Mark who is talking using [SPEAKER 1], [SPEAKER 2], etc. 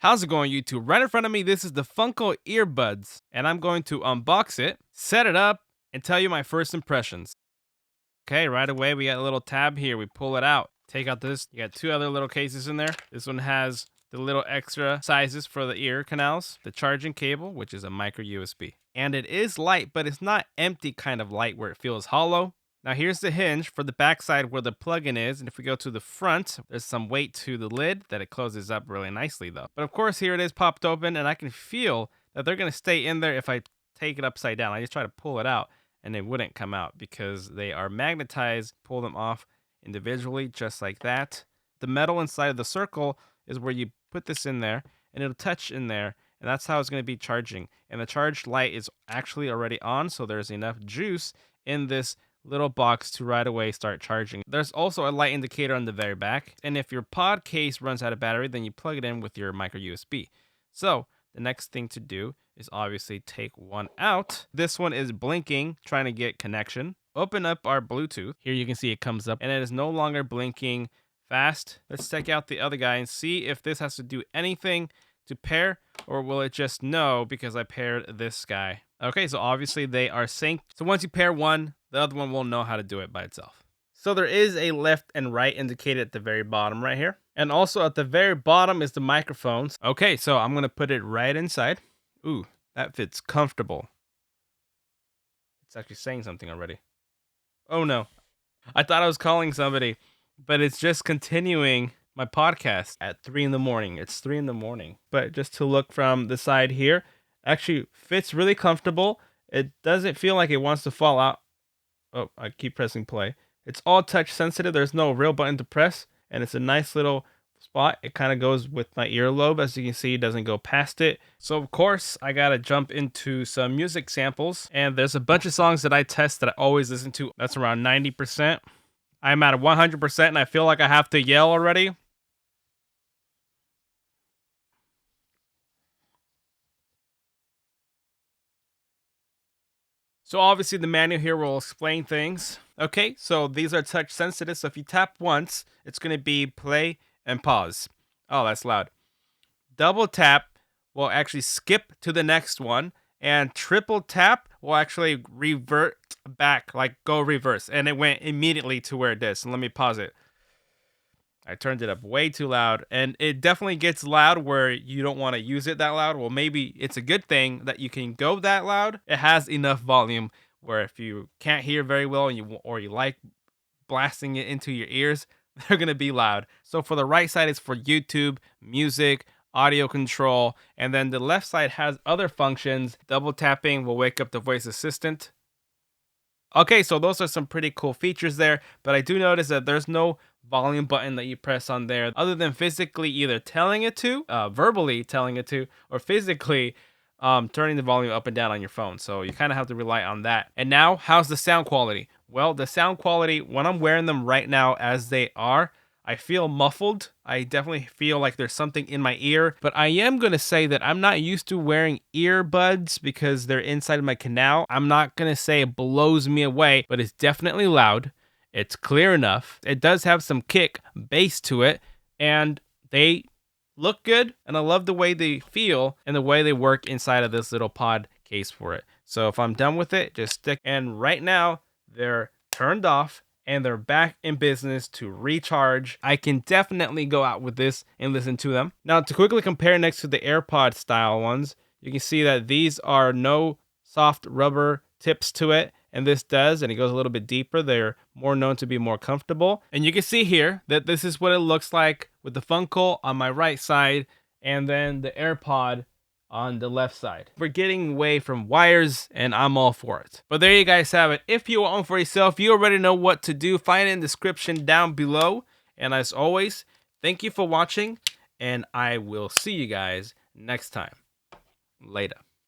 [SPEAKER 1] How's it going, YouTube? Right in front of me, this is the Funcl earbuds, and I'm going to unbox it, set it up, and tell you my first impressions. Okay, right away, we got a little tab here. We pull it out. Take out this. You got two other little cases in there. This one has the little extra sizes for the ear canals, the charging cable, which is a micro USB. And it is light, but it's not empty kind of light where it feels hollow. Now here's the hinge for the backside where the plug-in is, and if we go to the front, there's some weight to the lid that it closes up really nicely though. But of course here it is popped open, and I can feel that they're gonna stay in there if I take it upside down. I just try to pull it out and they wouldn't come out because they are magnetized. Pull them off individually just like that. The metal inside of the circle is where you put this in there and it'll touch in there, and that's how it's gonna be charging. And the charge light is actually already on, so there's enough juice in this little box to right away start charging. There's also a light indicator on the very back, and if your pod case runs out of battery, then you plug it in with your micro USB. So the next thing to do is obviously take one out. This one is blinking, trying to get connection. Open up our Bluetooth. Here you can see it comes up and it is no longer blinking fast. Let's check out the other guy and see if this has to do anything to pair, or will it just know because I paired this guy. Okay, so obviously they are synced. So once you pair one, the other one will know how to do it by itself. So there is a left and right indicated at the very bottom right here. And also at the very bottom is the microphones. Okay, so I'm gonna put it right inside. Ooh, that fits comfortable. It's actually saying something already. Oh no, I thought I was calling somebody, but it's just continuing my podcast at 3 in the morning. It's 3 in the morning. But just to look from the side here, actually fits really comfortable. It doesn't feel like it wants to fall out. Oh, I keep pressing play. It's all touch sensitive. There's no real button to press, and it's a nice little spot. It kind of goes with my earlobe. As you can see, it doesn't go past it. So of course, I gotta jump into some music samples, and there's a bunch of songs that I test that I always listen to. That's around 90%. I'm at 100%, and I feel like I have to yell already. So obviously the manual here will explain things. Okay, so these are touch sensitive. So if you tap once, it's going to be play and pause. Oh, that's loud. Double tap will actually skip to the next one. And triple tap will actually revert back, like go reverse. And it went immediately to where it is. So let me pause it. I turned it up way too loud, and it definitely gets loud where you don't want to use it that loud. Well, maybe it's a good thing that you can go that loud. It has enough volume where if you can't hear very well and you like blasting it into your ears, they're going to be loud. So for the right side is for YouTube, music, audio control, and then the left side has other functions. Double tapping will wake up the voice assistant. Okay, so those are some pretty cool features there, but I do notice that there's no volume button that you press on there other than physically either telling it to, verbally telling it to, or physically turning the volume up and down on your phone. So you kind of have to rely on that. And now, how's the sound quality? Well, the sound quality, when I'm wearing them right now as they are, I feel muffled. I definitely feel like there's something in my ear, but I am going to say that I'm not used to wearing earbuds because they're inside of my canal. I'm not going to say it blows me away, but it's definitely loud. It's clear enough. It does have some kick bass to it, and they look good, and I love the way they feel and the way they work inside of this little pod case for it. So if I'm done with it, just stick. And right now, they're turned off, and they're back in business to recharge. I can definitely go out with this and listen to them. Now, to quickly compare next to the AirPod style ones, you can see that these are no soft rubber tips to it, and this does, and it goes a little bit deeper. They're more known to be more comfortable. And you can see here that this is what it looks like with the Funcl on my right side, and then the AirPod on the left side. We're getting away from wires, and I'm all for it. But there you guys have it. If you want one for yourself, you already know what to do. Find it in the description down below. And as always, thank you for watching, and I will see you guys next time. Later.